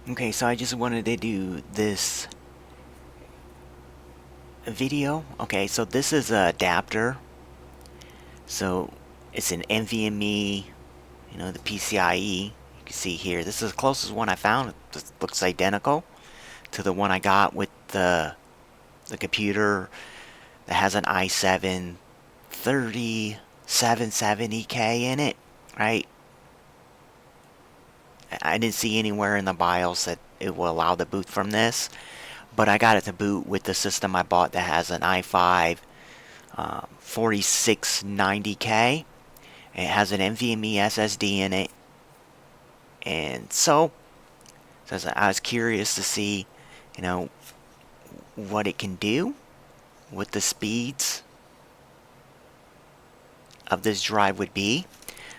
Okay, so I just wanted to do this video. Okay, so this is an adapter. So it's an NVMe, the PCIe. You can see here. This is the closest one I found. It looks identical to the one I got with the computer that has an i7 3770K in it, right? I didn't see anywhere in the BIOS that it will allow the boot from this, but I got it to boot with the system I bought that has an i5 4690K. It has an NVMe SSD in it, and so I was curious to see, what it can do with the speeds of this drive would be.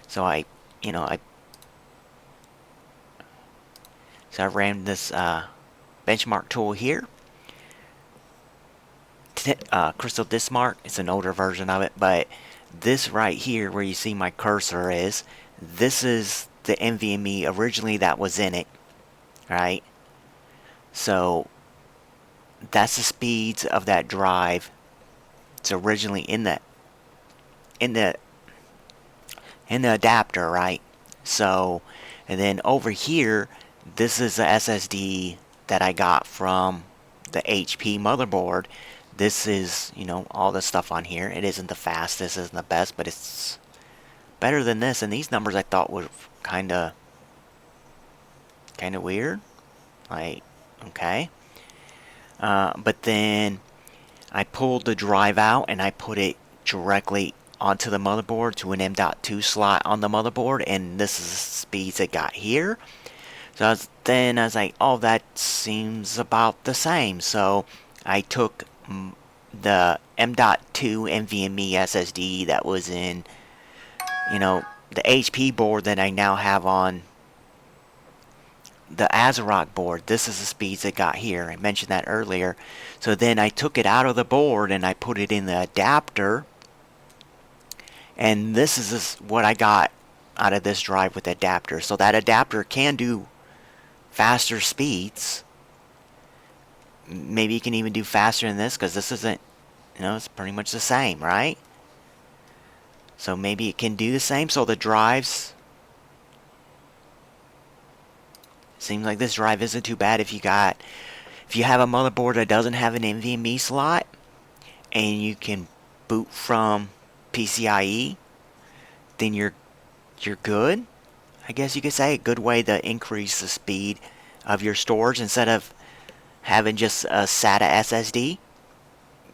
So I ran this benchmark tool here. Crystal Dismark. It's an older version of it, but this right here where you see my cursor this is the NVMe originally that was in it, right? So that's the speeds of that drive. It's originally in the adapter, right? So, and then over here, this is the SSD that I got from the HP motherboard. This is, all the stuff on here. It isn't the fastest, isn't the best, but it's better than this. And these numbers I thought were kind of weird. Like, okay. But then I pulled the drive out and I put it directly onto the motherboard to an M.2 slot on the motherboard, and this is the speeds it got here. So then I was like, oh, that seems about the same. So I took the M.2 NVMe SSD that was in, the HP board that I now have on the ASRock board. This is the speeds it got here. I mentioned that earlier. So then I took it out of the board and I put it in the adapter. And this is what I got out of this drive with the adapter. So that adapter can do faster speeds. Maybe you can even do faster than this, because this isn't, it's pretty much the same, right? So maybe it can do the same. So the drives, seems like this drive isn't too bad if you have a motherboard that doesn't have an NVMe slot and you can boot from PCIe, then you're good. I guess you could say a good way to increase the speed of your storage. Instead of having just a SATA SSD,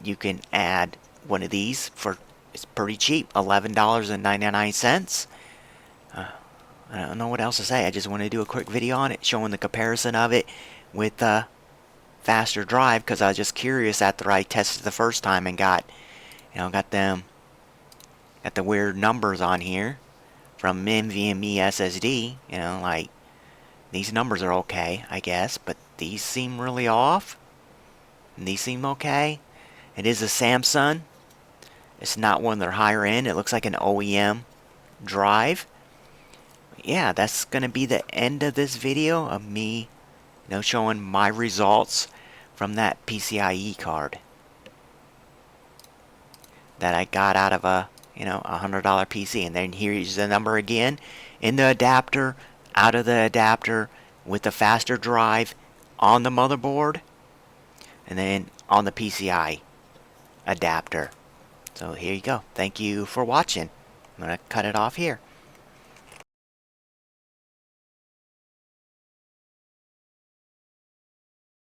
you can add one of these for, it's pretty cheap, $11.99. I don't know what else to say. I just want to do a quick video on it, showing the comparison of it with the faster drive, because I was just curious after I tested the first time and got the weird numbers on here from NVMe SSD. Like, these numbers are okay, I guess, but these seem really off, and these seem okay. It is a Samsung. It's not one of their higher end. It looks like an OEM drive. Yeah, that's going to be the end of this video of me, showing my results from that PCIe card that I got out of a $100 PC. And then here's the number again in the adapter, out of the adapter, with the faster drive on the motherboard, and then on the PCI adapter. So here you go. Thank you for watching. I'm going to cut it off here.